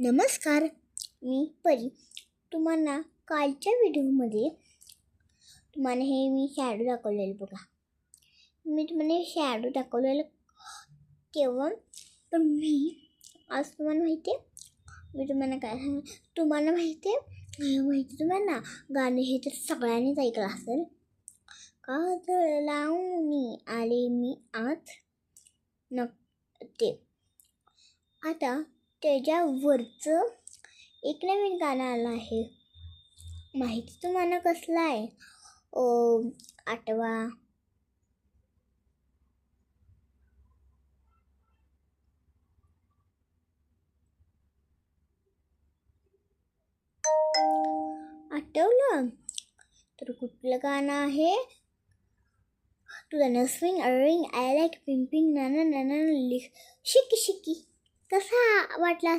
नमस्कार, मी परी. तुम्हाला कालच्या व्हिडिओमध्ये मी शॅडो दाखवलेलं बघा. मी तुम्हाला शॅडो दाखवलेलं तेव्हा पण आज तुम्हाला माहिती आहे मी तुम्हाला काय सांग तुम्हाला माहिती तुम्हाला गाणे हे तर सगळ्यांनीच ऐकलं असेल. काजळ लावणी आले मी आज ते आता त्याच्यावरचं एक नवीन गाणं आलं आहे. माहिती तुम्हाला कसलं आहे? आठवा. आठवलं तर कुठलं गाणं आहे? तुला स्विंग अरिंग आय लाईक पिंपिंग नाना नाना शिकी शिकी. कसा वाटला